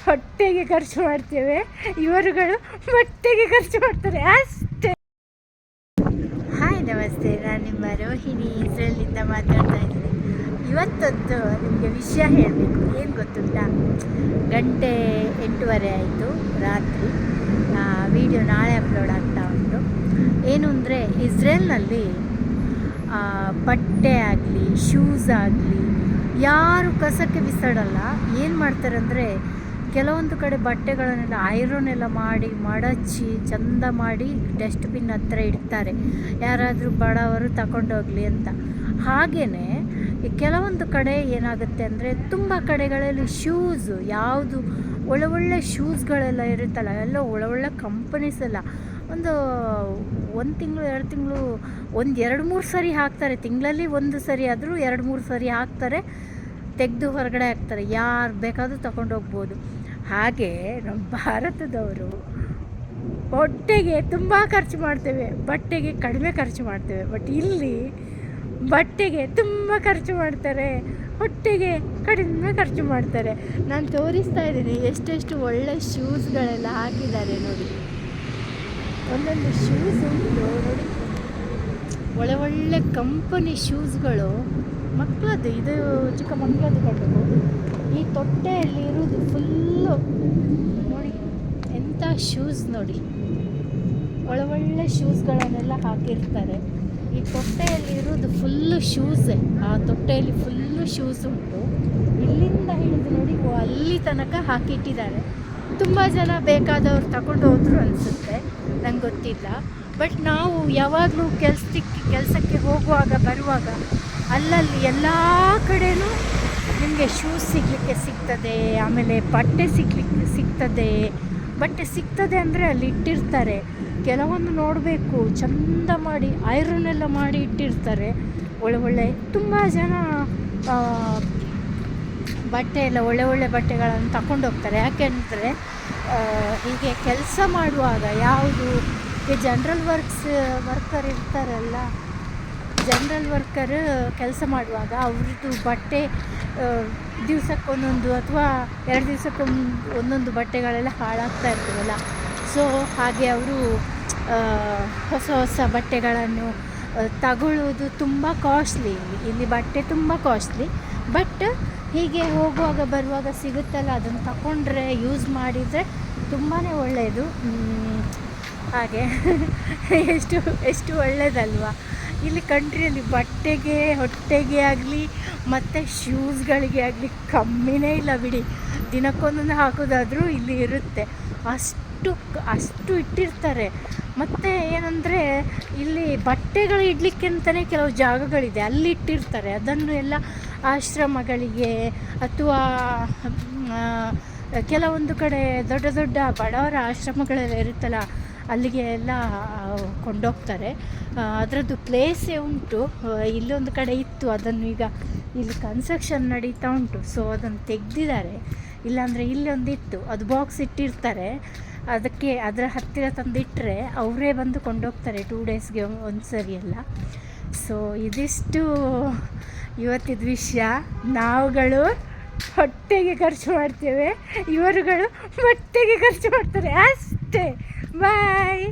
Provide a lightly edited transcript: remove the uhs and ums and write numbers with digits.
ಹೊಟ್ಟೆಗೆ ಖರ್ಚು ಮಾಡ್ತೇವೆ, ಇವರುಗಳು ಬಟ್ಟೆಗೆ ಖರ್ಚು ಮಾಡ್ತಾರೆ ಅಷ್ಟೇ. ಹಾಯ್ ನಮಸ್ತೆ, ನಾನು ನಿಮ್ಮ ರೋಹಿಣಿ ಇಸ್ರೇಲಿಂದ ಮಾತಾಡ್ತಾ ಇದ್ದೀನಿ. ಇವತ್ತೊಂದು ನಿಮಗೆ ವಿಷಯ ಹೇಳಬೇಕು. ಏನು ಗೊತ್ತುಂಟಾ, 8:08 ಆಯಿತು ರಾತ್ರಿ. ವಿಡಿಯೋ ನಾಳೆ ಅಪ್ಲೋಡ್ ಆಗ್ತಾ ಉಂಟು. ಏನು ಅಂದರೆ, ಇಸ್ರೇಲ್ನಲ್ಲಿ ಬಟ್ಟೆ ಆಗಲಿ ಶೂಸ್ ಆಗಲಿ ಯಾರು ಕಸಕ್ಕೆ ಬಿಸಾಡಲ್ಲ. ಏನು ಮಾಡ್ತಾರೆ ಅಂದರೆ, ಕೆಲವೊಂದು ಕಡೆ ಬಟ್ಟೆಗಳನ್ನೆಲ್ಲ ಐರನ್ ಎಲ್ಲ ಮಾಡಿ ಮಡಚಿ ಚೆಂದ ಮಾಡಿ ಡಸ್ಟ್ಬಿನ್ ಹತ್ರ ಇಡ್ತಾರೆ, ಯಾರಾದರೂ ಬಡವರು ತಗೊಂಡೋಗಲಿ ಅಂತ. ಹಾಗೆಯೇ ಕೆಲವೊಂದು ಕಡೆ ಏನಾಗುತ್ತೆ ಅಂದರೆ, ತುಂಬ ಕಡೆಗಳಲ್ಲಿ ಶೂಸು ಯಾವುದು ಒಳ್ಳೆ ಶೂಸ್ಗಳೆಲ್ಲ ಇರುತ್ತಲ್ಲ, ಎಲ್ಲ ಒಳ್ಳೆ ಕಂಪನೀಸ್ ಎಲ್ಲ ಒಂದು ತಿಂಗಳು 2 ತಿಂಗಳು 2-3 ಸರಿ ಹಾಕ್ತಾರೆ. ತಿಂಗಳಲ್ಲಿ 1 ಸರಿ ಆದರೂ 2-3 ಸರಿ ಹಾಕ್ತಾರೆ, ತೆಗೆದು ಹೊರಗಡೆ ಹಾಕ್ತಾರೆ, ಯಾರು ಬೇಕಾದರೂ ತಗೊಂಡೋಗ್ಬೋದು. ಹಾಗೆ ನಮ್ಮ ಭಾರತದವರು ಹೊಟ್ಟೆಗೆ ತುಂಬ ಖರ್ಚು ಮಾಡ್ತೇವೆ, ಬಟ್ಟೆಗೆ ಕಡಿಮೆ ಖರ್ಚು ಮಾಡ್ತೇವೆ. ಬಟ್ ಇಲ್ಲಿ ಬಟ್ಟೆಗೆ ತುಂಬ ಖರ್ಚು ಮಾಡ್ತಾರೆ, ಹೊಟ್ಟೆಗೆ ಕಡಿಮೆ ಖರ್ಚು ಮಾಡ್ತಾರೆ. ನಾನು ತೋರಿಸ್ತಾ ಇದ್ದೀನಿ ಎಷ್ಟೆಷ್ಟು ಒಳ್ಳೆ ಶೂಸ್ಗಳೆಲ್ಲ ಹಾಕಿದ್ದಾರೆ ನೋಡಿ. ಒಂದೊಂದು ಶೂಸ್ ಉಂಟು ನೋಡಿ, ಒಳ್ಳೆ ಕಂಪನಿ ಶೂಸ್ಗಳು. ಮಕ್ಕಳದ್ದು, ಇದು ಚಿಕ್ಕ ಮಕ್ಕಳದ್ದು ಕೊಡಬೇಕು. ಈ ತೊಟ್ಟೆಯಲ್ಲಿ ಇರೋದು ಫುಲ್ಲು ನೋಡಿ, ಎಂಥ ಶೂಸ್ ನೋಡಿ, ಒಳ್ಳೆ ಶೂಸ್ಗಳನ್ನೆಲ್ಲ ಹಾಕಿರ್ತಾರೆ. ಈ ತೊಟ್ಟೆಯಲ್ಲಿ ಇರೋದು ಫುಲ್ಲು ಶೂಸೇ. ಆ ತೊಟ್ಟೆಯಲ್ಲಿ ಫುಲ್ಲು ಶೂಸ್ ಉಂಟು, ಇಲ್ಲಿಂದ ಹಿಡಿದು ನೋಡಿ ಅಲ್ಲಿ ತನಕ ಹಾಕಿಟ್ಟಿದ್ದಾರೆ. ತುಂಬ ಜನ ಬೇಕಾದವ್ರು ತಗೊಂಡು ಹೋದ್ರು ಅನಿಸುತ್ತೆ, ನಂಗೆ ಗೊತ್ತಿಲ್ಲ. ಬಟ್ ನಾವು ಯಾವಾಗಲೂ ಕೆಲಸಕ್ಕೆ ಹೋಗುವಾಗ ಬರುವಾಗ ಅಲ್ಲಲ್ಲಿ ಎಲ್ಲ ಕಡೆಯೂ ನಿಮಗೆ ಶೂಸ್ ಸಿಗ್ತದೆ, ಆಮೇಲೆ ಬಟ್ಟೆ ಸಿಗ್ತದೆ ಅಂದರೆ ಅಲ್ಲಿ ಇಟ್ಟಿರ್ತಾರೆ. ಕೆಲವೊಂದು ನೋಡಬೇಕು, ಚೆಂದ ಮಾಡಿ ಐರನ್ ಎಲ್ಲ ಮಾಡಿ ಇಟ್ಟಿರ್ತಾರೆ. ಒಳ್ಳೆ ತುಂಬ ಜನ ಬಟ್ಟೆ ಎಲ್ಲ ಒಳ್ಳೆ ಬಟ್ಟೆಗಳನ್ನು ತಗೊಂಡೋಗ್ತಾರೆ. ಯಾಕೆಂದರೆ ಹೀಗೆ ಕೆಲಸ ಮಾಡುವಾಗ ಯಾವುದು ಜನರಲ್ ವರ್ಕರ್ ಇರ್ತಾರಲ್ಲ, ಜನರಲ್ ವರ್ಕರ್ ಕೆಲಸ ಮಾಡುವಾಗ ಅವ್ರದ್ದು ಬಟ್ಟೆ ದಿವಸಕ್ಕೊಂದೊಂದು ಅಥವಾ 2 ದಿವಸಕ್ಕೆ ಒಂದೊಂದು ಬಟ್ಟೆಗಳೆಲ್ಲ ಹಾಳಾಗ್ತಾ ಇರ್ತವಲ್ಲ. ಸೊ ಹಾಗೆ ಅವರು ಹೊಸ ಬಟ್ಟೆಗಳನ್ನು ತಗೊಳ್ಳೋದು ತುಂಬ ಕಾಸ್ಟ್ಲಿ. ಇಲ್ಲಿ ಬಟ್ಟೆ ತುಂಬ ಕಾಸ್ಟ್ಲಿ. ಬಟ್ ಹೀಗೆ ಹೋಗುವಾಗ ಬರುವಾಗ ಸಿಗುತ್ತಲ್ಲ, ಅದನ್ನು ತಗೊಂಡ್ರೆ ಯೂಸ್ ಮಾಡಿದರೆ ತುಂಬಾ ಒಳ್ಳೆಯದು. ಹಾಗೆ ಎಷ್ಟು ಒಳ್ಳೆಯದಲ್ವಾ. ಇಲ್ಲಿ ಕಂಟ್ರಿಯಲ್ಲಿ ಬಟ್ಟೆಗೆ ಹೊಟ್ಟೆಗೆ ಆಗಲಿ ಮತ್ತು ಶೂಸ್ಗಳಿಗೆ ಆಗಲಿ ಕಮ್ಮಿನೇ ಇಲ್ಲ ಬಿಡಿ. ದಿನಕ್ಕೊಂದೊಂದು ಹಾಕೋದಾದರೂ ಇಲ್ಲಿ ಇರುತ್ತೆ, ಅಷ್ಟು ಇಟ್ಟಿರ್ತಾರೆ. ಮತ್ತು ಏನಂದರೆ, ಇಲ್ಲಿ ಬಟ್ಟೆಗಳು ಇಡಲಿಕ್ಕೆ ಅಂತಲೇ ಕೆಲವು ಜಾಗಗಳಿದೆ, ಅಲ್ಲಿ ಇಟ್ಟಿರ್ತಾರೆ. ಅದನ್ನು ಎಲ್ಲ ಆಶ್ರಮಗಳಿಗೆ ಅಥವಾ ಕೆಲವೊಂದು ಕಡೆ ದೊಡ್ಡ ಬಡವರ ಆಶ್ರಮಗಳೆಲ್ಲ ಇರುತ್ತಲ್ಲ, ಅಲ್ಲಿಗೆ ಎಲ್ಲ ಕೊಂಡೋಗ್ತಾರೆ. ಅದರದ್ದು ಪ್ಲೇಸೇ ಉಂಟು. ಇಲ್ಲೊಂದು ಕಡೆ ಇತ್ತು, ಅದನ್ನು ಈಗ ಇಲ್ಲಿ ಕನ್ಸ್ಟ್ರಕ್ಷನ್ ನಡೀತಾ ಉಂಟು, ಸೊ ಅದನ್ನು ತೆಗೆದಿದ್ದಾರೆ. ಇಲ್ಲಾಂದರೆ ಇಲ್ಲೊಂದಿತ್ತು, ಅದು ಬಾಕ್ಸ್ ಇಟ್ಟಿರ್ತಾರೆ, ಅದಕ್ಕೆ ಅದರ ಹತ್ತಿರ ತಂದಿಟ್ಟರೆ ಅವರೇ ಬಂದು ಕೊಂಡೋಗ್ತಾರೆ 2 ಡೇಸ್ಗೆ ಒಂದು ಸರಿ ಎಲ್ಲ. ಸೊ ಇದಿಷ್ಟು ಇವತ್ತಿದ ವಿಷಯ. ನಾವುಗಳು ಹೊಟ್ಟೆಗೆ ಖರ್ಚು ಮಾಡ್ತೇವೆ, ಇವರುಗಳು ಬಟ್ಟೆಗೆ ಖರ್ಚು ಮಾಡ್ತಾರೆ ಅಷ್ಟೇ. ಬಾಯ್.